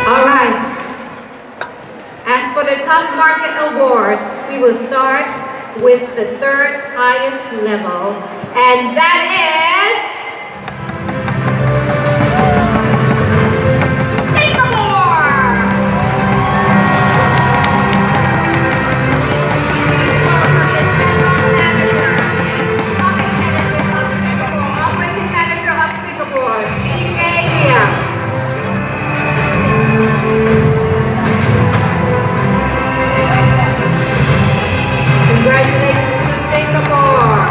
All right. As for the Top Market Awards, we will start with the third highest level, and that is Singapore. Operation Manager of Singapore, India. Congratulations to Singapore.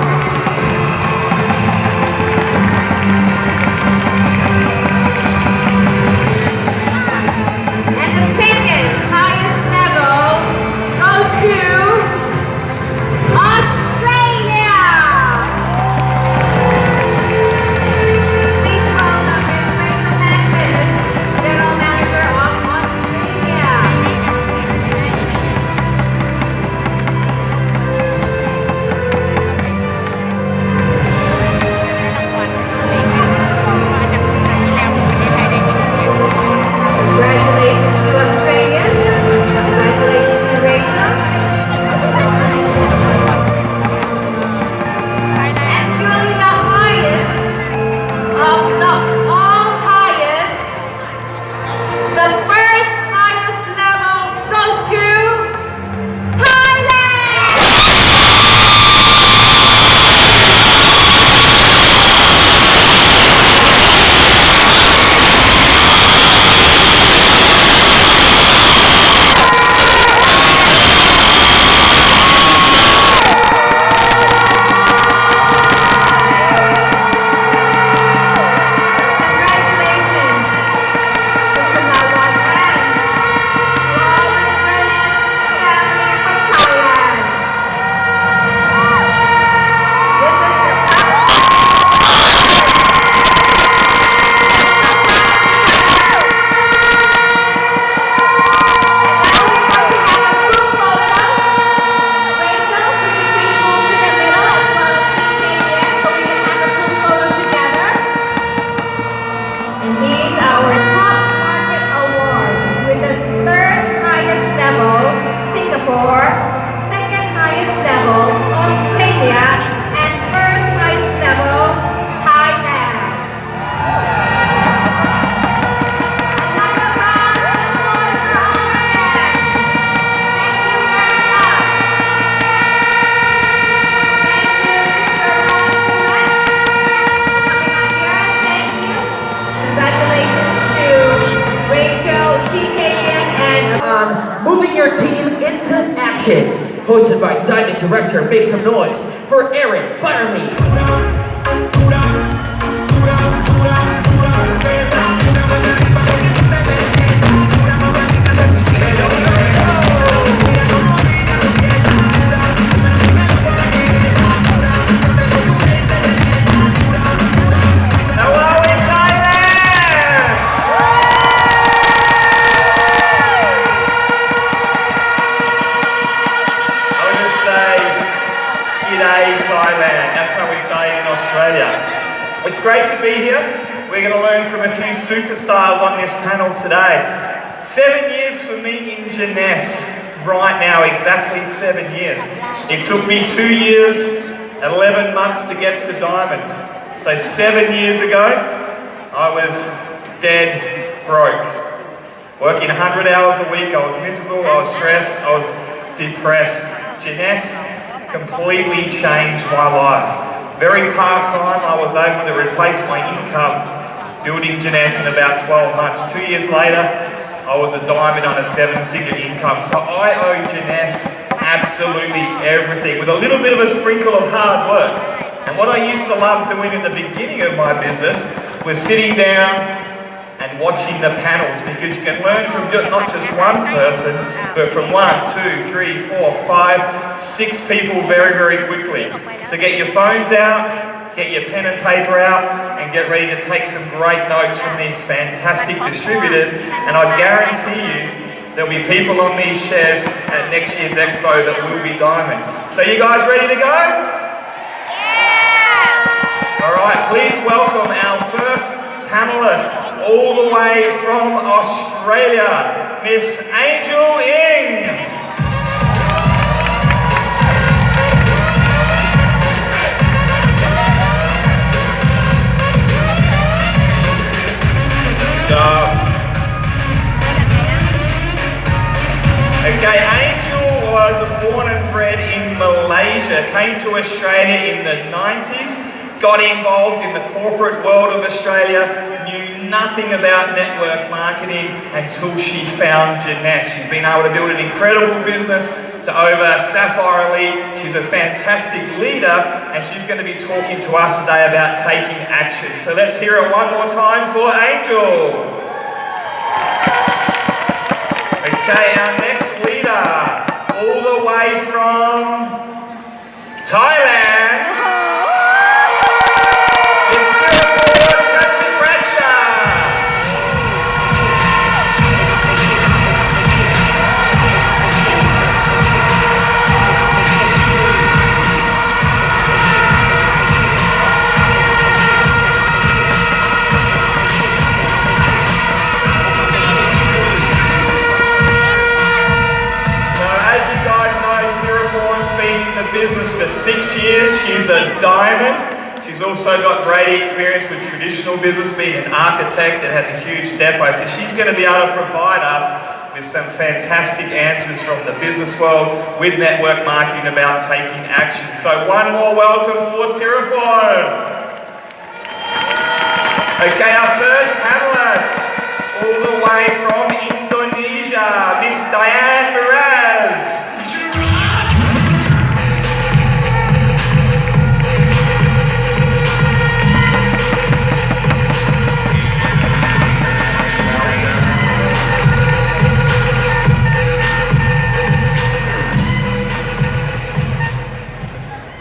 And the second highest level goes to Australia. Please welcome Ms. Rachel Magnus, General Manager of Australia. Congratulations to Australia. Congratulations to Rachel. Actually, the highest of the all highest, the first highest level goes to Thailand. Congratulations to Kunawan and all the Furnace family from Thailand. This is the Rachel, could you please move to the middle as well as TKDS so we can have a group photo together? And these are our Top Market Awards with the third highest level, Singapore, second highest level, Australia, and first highest level, Thailand. Another round of applause for all of them. Thank you very much. Thank you, Mr. Ron coming up here. Thank you. Congratulations to Rachel, CKN, and on Moving Your Team into Action, hosted by Diamond Director. Make some noise for Aaron Byerly. Hello in Thailand! I would just say, G'day Thailand. That's how we say in Australia. It's great to be here. We're going to learn from a few superstars on this panel today. 7 years for me in Jeunesse. Right now, exactly 7 years. It took me 2 years, 11 months to get to Diamond. So 7 years ago, I was dead broke. Working 100 hours a week, I was miserable, I was stressed, I was depressed. Jeunesse completely changed my life. Very part-time, I was able to replace my income building Jeunesse in about 12 months. 2 years later, I was a diamond on a 7-figure income. So I owe Jeunesse absolutely everything, with a little bit of a sprinkle of hard work. And what I used to love doing in the beginning of my business was sitting down and watching the panels, because you can learn from not just one person, but from 1, 2, 3, 4, 5, 6 people very, very quickly. So get your phones out, get your pen and paper out, and get ready to take some great notes from these fantastic distributors. And I guarantee you, There'll be people on these chairs at next year's Expo that will be diamond. So you guys ready to go? Yeah! All right, please welcome our first panelist all the way from Australia, Miss Angel Ng. Okay, Angel was born and bred in Malaysia, came to Australia in the 90s, got involved in the corporate world of Australia, knew nothing about network marketing until she found Jeunesse. She's been able to build an incredible business to over Sapphire Elite. She's a fantastic leader and she's going to be talking to us today about taking action. So let's hear it one more time for Angel. Okay, our next leader, all the way from Thailand, is Singapore Bradshaw. Business for 6 years. She's a diamond. She's also got great experience with traditional business, being an architect and has a huge depot. So she's going to be able to provide us with some fantastic answers from the business world with network marketing about taking action. So one more welcome for Singapore. Okay, our third panelist, all the way from Indonesia, Miss Diane Miraz.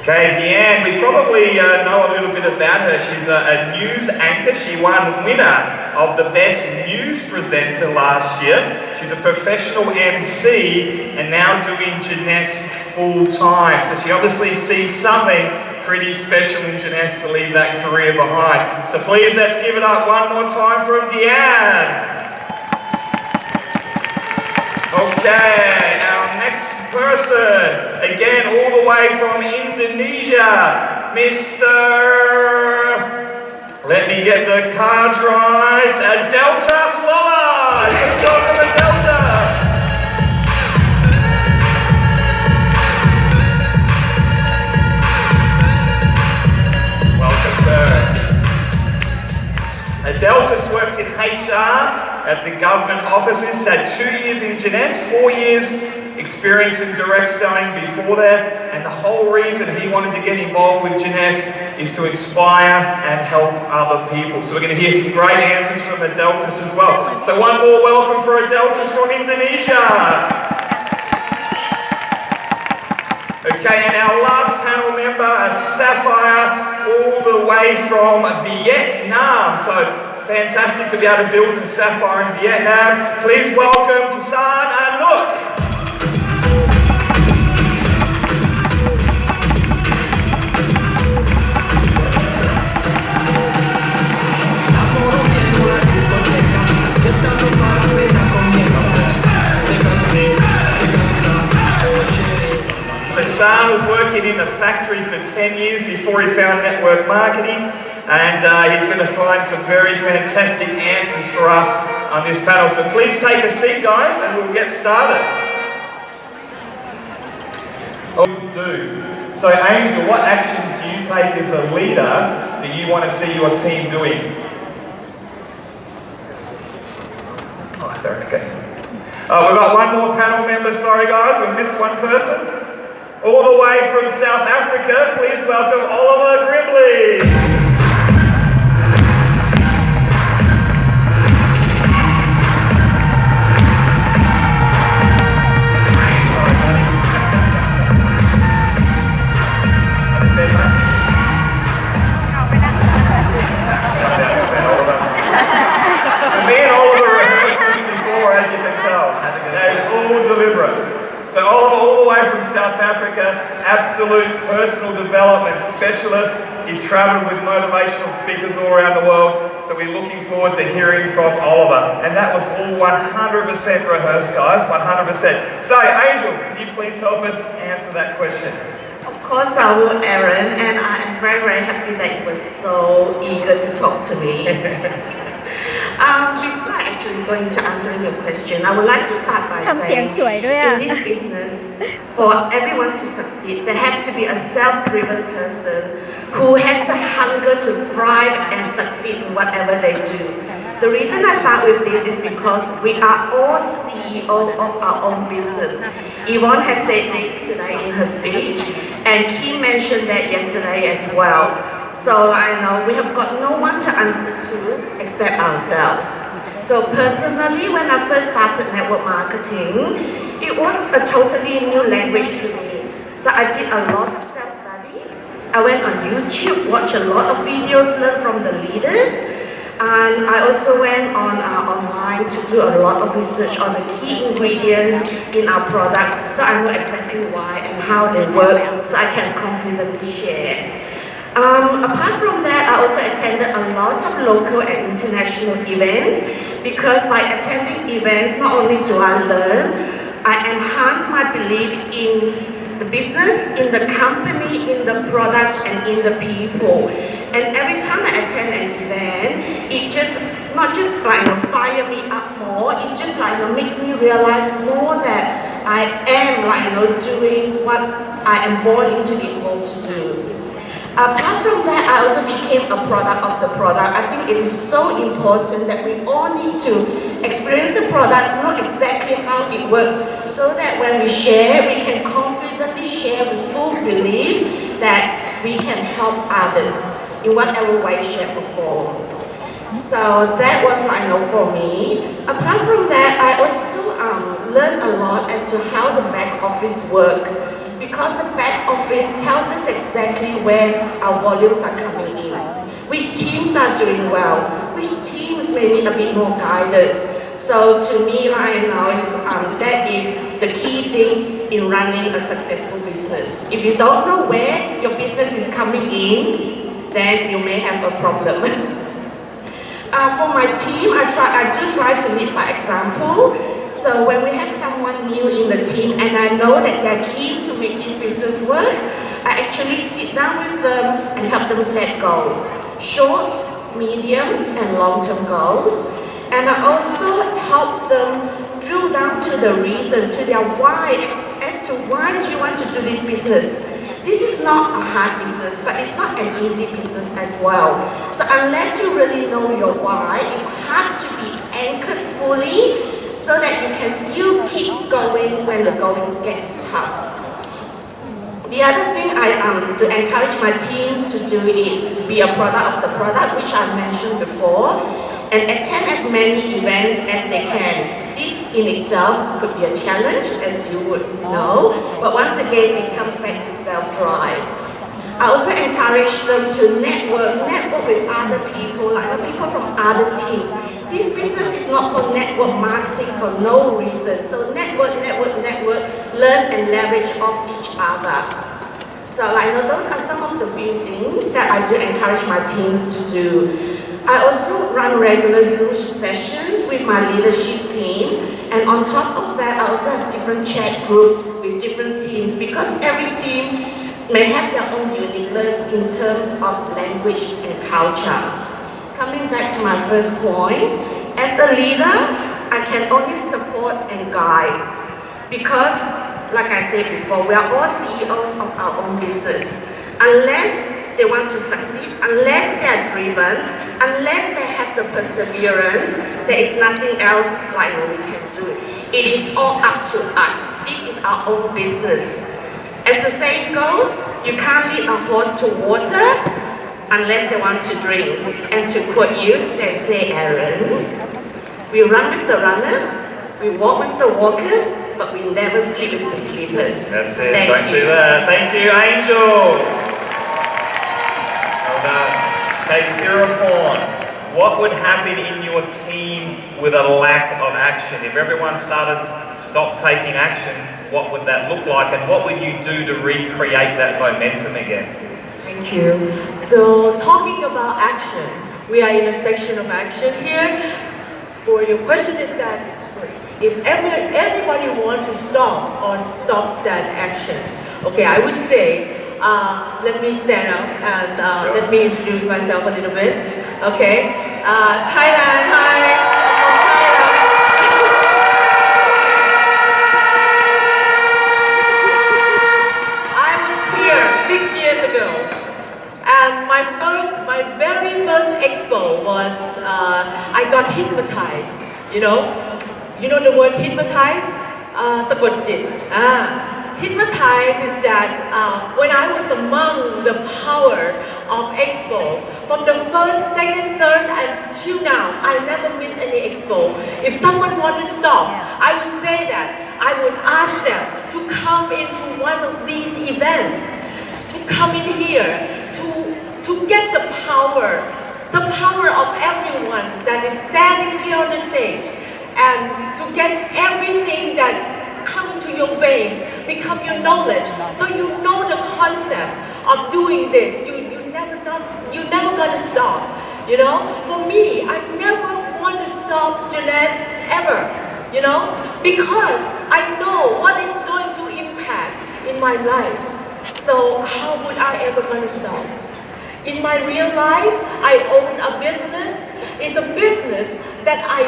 Okay, Deanne, we probably know a little bit about her. She's a news anchor. She won winner of the Best News Presenter last year. She's a professional MC and now doing Jeunesse full time. So she obviously sees something pretty special in Jeunesse to leave that career behind. So please let's give it up one more time from Deanne. Okay, our next person, again all the way from Indonesia, Mr. Let me get the cards right, Delta Swallow. Let's welcome the Delta. Welcome, sir. Delta's worked in HR at the government offices, had 2 years in Jeunesse, 4 years experience in direct selling before that, and the whole reason he wanted to get involved with Jeunesse is to inspire and help other people. So we're going to hear some great answers from the Deltas as well. So one more welcome for a Deltas from Indonesia. Okay, and our last panel member, a Sapphire, all the way from Vietnam. So fantastic to be able to build to Sapphire in Vietnam. Please welcome Tassan Anook. Tassan was working in the factory for 10 years before he found network marketing. And he's going to find some very fantastic answers for us on this panel. So please take a seat, guys, and we'll get started. So Angel, what actions do you take as a leader that you want to see your team doing? Oh, sorry, okay. We've got one more panel member, sorry guys, we missed one person. All the way from South Africa, please welcome Oliver Grimley. So me and Oliver rehearsed this before, as you can tell. tell. That is all deliberate. So all the way from South Africa, absolute personal development specialist. He's travelled with motivational speakers all around the world. So we're looking forward to hearing from Oliver. And that was all 100% rehearsed, guys, 100%. So Angel, can you please help us answer that question? Of course I will, Aaron, and I am very, very happy that you were so eager to talk to me. Before I actually going to answering your question, I would like to start by ทำเสียง saying, สวยด้วย in this business, for everyone to succeed, there has to be a self-driven person who has the hunger to thrive and succeed in whatever they do. The reason I start with this is because we are all CEO of our own business. Yvonne has said it today in her speech, and Kim mentioned that yesterday as well. So I know we have got no one to answer to except ourselves. So personally, when I first started network marketing, it was a totally new language to me. So I did a lot of self-study. I went on YouTube, watched a lot of videos, learned from the leaders. And I also went on online to do a lot of research on the key ingredients in our products, so I know exactly why and how they work, so I can confidently share. Apart from that, I also attended a lot of local and international events, because by attending events, not only do I learn, I enhance my belief in the business, in the company, in the products, and in the people. And every time I attend an event, it just not just like fire me up more. It just like makes me realize more that I am doing what I am born into this world to do. Apart from that, I also became a product of the product. I think it is so important that we all need to experience the products, know exactly how it works, so that when we share, we can confidently share with full belief that we can help others in whatever way, shape, or form. So that was for me. Apart from that, I also learned a lot as to how the back office work, because the back office tells us exactly where our volumes are coming in, which teams are doing well, which teams may need a bit more guidance. So to me, that is the key thing in running a successful business. If you don't know where your business is coming in, then you may have a problem. For my team, I do try to lead by example. So when we have someone new in the team and I know that they're keen to make this business work, I actually sit down with them and help them set goals, short, medium, and long-term goals. And I also help them drill down to the reason, to their why, as to why do you want to do this business. This is not a hard business, but it's not an easy business as well. So unless you really know your why, it's hard to be anchored fully so that you can still keep going when the going gets tough. The other thing I to encourage my team to do is be a product of the product, which I mentioned before, and attend as many events as they can. This in itself could be a challenge, as you would know, but once again, it comes back to self-drive. I also encourage them to network with other people, people from other teams. This business is not called network marketing for no reason. So network, learn and leverage off each other. So those are some of the few things that I do encourage my teams to do. I also run regular Zoom sessions with my leadership team, and on top of that, I also have different chat groups with different teams, because every team may have their own uniqueness in terms of language and culture. Coming back to my first point, as a leader, I can only support and guide, because, like I said before, we are all CEOs of our own business. Unless they want to succeed, unless they are driven, unless they have the perseverance, there is nothing else we can do. It is all up to us. This is our own business. As the saying goes, you can't lead a horse to water unless they want to drink. And to quote you, Sensei Aaron, we run with the runners, we walk with the walkers, but we never sleep with the sleepers. That's it. Thank you. Thank you, Angel. Well done. Okay, Sarah Pawn. what would happen in your team with a lack of action? If everyone stopped taking action, what would that look like, and what would you do to recreate that momentum again? Thank you. So talking about action, we are in a section of action here. For your question is that if anybody want to stop that action, okay, I would say, let me stand up and let me introduce myself a little bit. Okay, Thailand, hi, I was here 6 years ago, and my very first expo was I got hypnotized. You know the word hypnotize? สะกดจิต Hypnotize is that when I was among the power of Expo, from the first, second, third, until now, I never miss any Expo. If someone want to stop, I would say that I would ask them to come into one of these events, to come in here, to get the power of everyone that is standing here on the stage, and to get everything that come into your vein, become your knowledge, so you know the concept of doing this. You're never gonna stop. For me, I never want to stop gymnastics ever. Because I know what is going to impact in my life. So how would I ever gonna stop? In my real life, I own a business. It's a business that I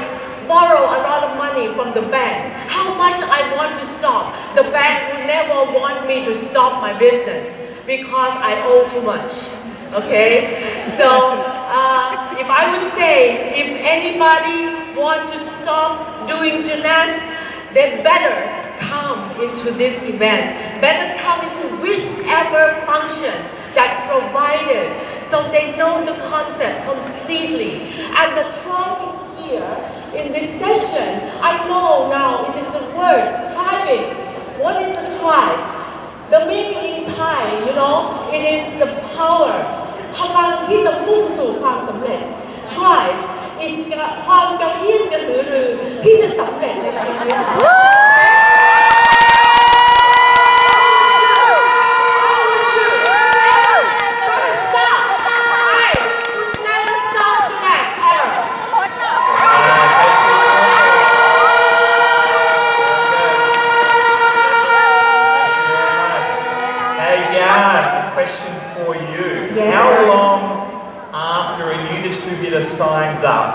borrow a lot of money from the bank. How much I want to stop, the bank would never want me to stop my business because I owe too much. Okay? So if I would say, if anybody want to stop doing gymnastics, they better come into this event. Better come into whichever function that provided, so they know the concept completely. And the tribe here in this session, I know now it is the words, tribing. What is a tribe? The meaning in Thai, it is the power. พลังที่จะมุ่งสู่ความสำเร็จ Tribe is ความกระเฮี้ยนกระหือรือที่จะสำเร็จในชีวิต Question for you. How long after a new distributor signs up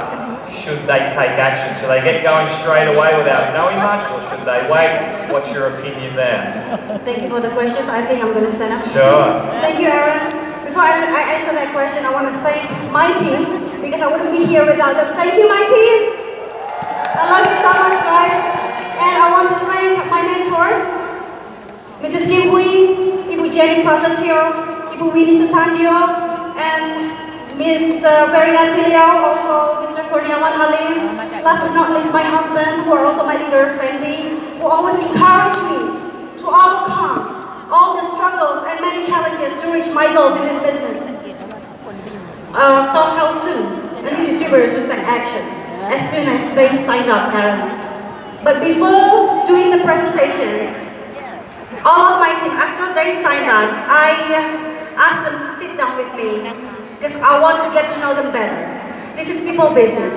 should they take action? Should they get going straight away without knowing much, or should they wait? What's your opinion there? Thank you for the questions. I think I'm going to stand up. Sure. Thank you, Aaron. Before I answer that question, I want to thank my team because I wouldn't be here without them. Thank you, my team. I love you so much, guys. And I want to thank my mentors, Mr. Kim Hui, Ibu Jenny Prasatyo, Ibu Winnie Sutandio, and Ms. Veriati Liao, also Mr. Kurniawan Halim. Last but not least, my husband, who are also my leader, Fendi, who always encourage me to overcome all the struggles and many challenges to reach my goals in this business. So how soon a new distributor should take action? As soon as they sign up, Aaron. But before doing the presentation, all of my team, after they signed on, I asked them to sit down with me because I want to get to know them better. This is people business.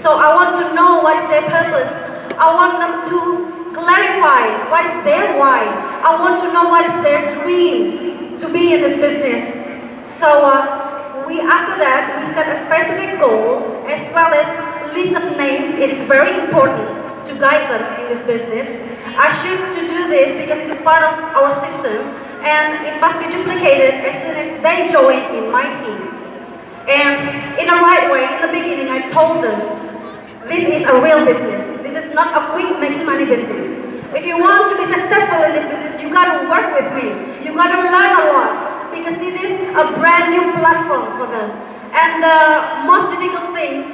So I want to know what is their purpose. I want them to clarify what is their why. I want to know what is their dream to be in this business. So after that, we set a specific goal as well as list of names. It is very important to guide them in this business. I should to do this because it's part of our system and it must be duplicated as soon as they join in my team. And in the right way, in the beginning, I told them, this is a real business. This is not a quick making money business. If you want to be successful in this business, you got to work with me. You got to learn a lot because this is a brand new platform for them. And the most difficult things,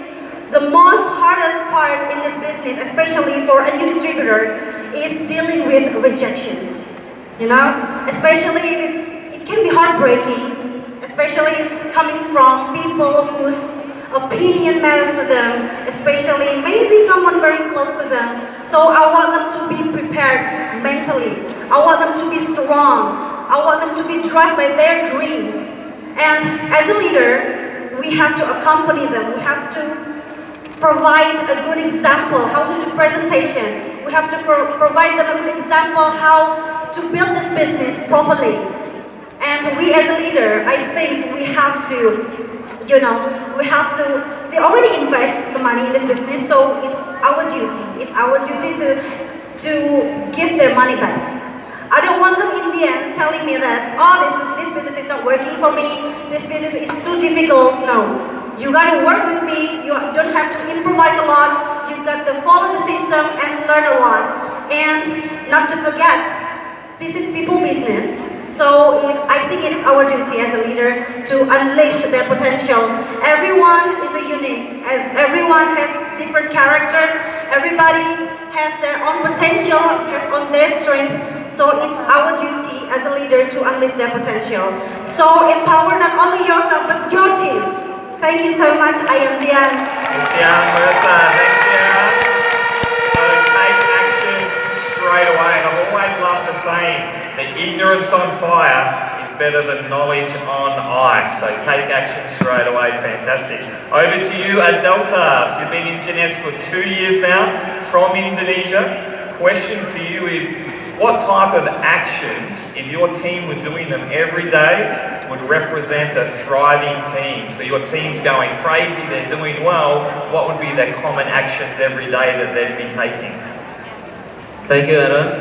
the most hardest part in this business, especially for a new distributor, is dealing with rejections. Especially if it can be heartbreaking, especially it's coming from people whose opinion matters to them, especially maybe someone very close to them. So I want them to be prepared mentally. I want them to be strong. I want them to be driven by their dreams. And as a leader, we have to accompany them. We have to provide a good example how to do presentation. We have to provide them a good example how to build this business properly. And we as a leader, I think we have to, they already invest the money in this business, so it's our duty. It's our duty to give their money back. I don't want them in the end telling me that, this business is not working for me, this business is too difficult. No. You gotta work with me, you don't have to improvise a lot, you got to follow the system and learn a lot. And not to forget, this is people business. So I think it is our duty as a leader to unleash their potential. Everyone is a unique, as everyone has different characters, everybody has their own potential, has on their strength. So it's our duty as a leader to unleash their potential. So empower not only yourself but your team. Thank you so much. I am Dian. Thanks, Dian. Marissa, thanks, Dian. So take action straight away. And I've always loved the saying that ignorance on fire is better than knowledge on ice. So take action straight away. Fantastic. Over to you, Adelta. So you've been in Jeunesse for 2 years now from Indonesia. Question for you is, what type of actions, if your team were doing them every day, would represent a thriving team? So your team's going crazy, they're doing well, what would be the common actions every day that they'd be taking? Thank you, Aaron.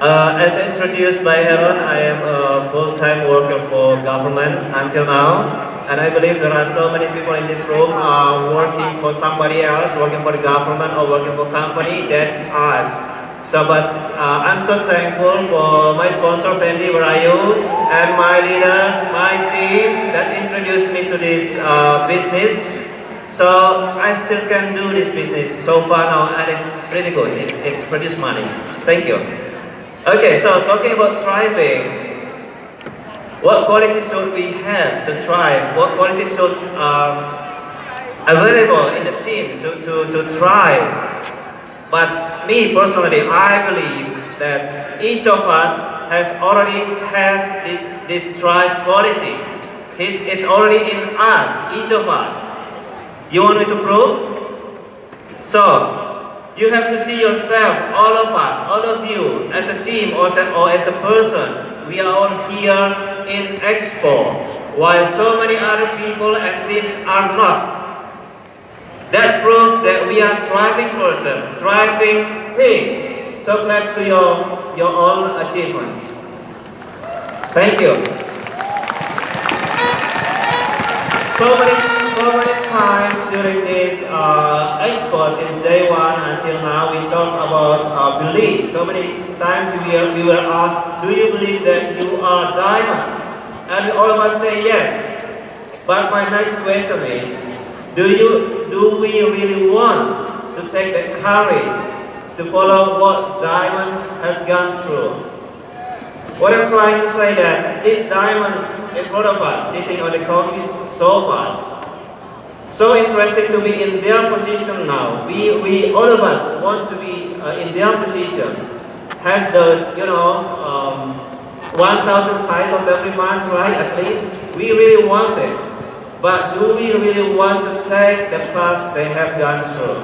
As introduced by Aaron, I am a full-time worker for government until now. And I believe there are so many people in this room working for somebody else, working for the government or working for a company. That's us. So, but I'm so thankful for my sponsor, Fendi Warayu, and my leaders, my team that introduced me to this business. So I still can do this business so far now, and it's pretty good. It's produced money. Thank you. Okay, so talking about thriving, what quality should we have to thrive? What quality should available in the team to thrive? But me personally, I believe that each of us already has this drive quality. It's already in us, each of us. You want me to prove? So, you have to see yourself, all of us, all of you, as a team or as a person. We are all here in Expo, while so many other people and teams are not. That proves that we are thriving person, thriving team. So clap to your own achievements. Thank you. So many times during this Expo, since day one until now, we talk about belief. So many times we were asked, do you believe that you are diamonds? And all of us say yes. But my next question is, do we really want to take the courage to follow what diamonds has gone through? What I'm trying to say that these diamonds in front of us, sitting on the coffee sofas, so interesting to be in their position now. We all of us want to be in their position, have those 1,000 cycles every month, right? At least we really want it. But do we really want to take the path they have gone through?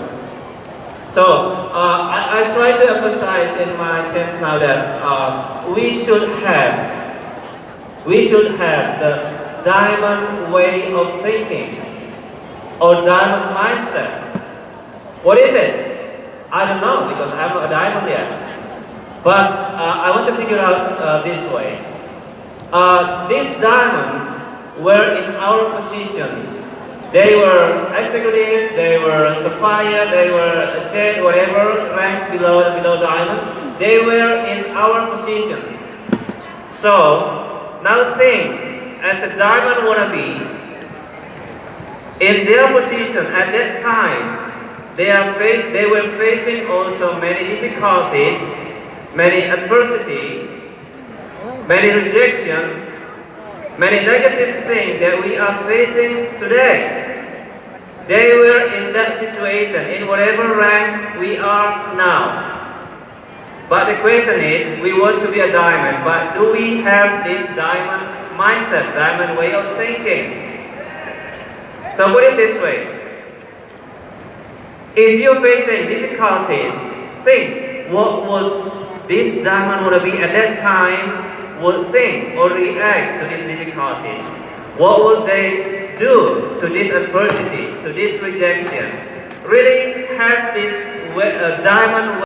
So I try to emphasize in my chance now that we should have the diamond way of thinking or diamond mindset. What is it? I don't know because I'm not a diamond yet. But I want to figure out this way. These diamonds were in our positions. They were executive, they were sapphire, they were jet, whatever ranks below diamonds. They were in our positions. So now think, as a diamond wannabe, in their position at that time, they were facing also many difficulties, many adversity, many rejection, many negative things that we are facing today. They were in that situation, in whatever ranks we are now. But the question is, we want to be a diamond, but do we have this diamond mindset, diamond way of thinking? So put it this way. If you're facing difficulties, think what would this diamond would be at that time would think or react to these difficulties. What would they do to this adversity, to this rejection? Really have this diamond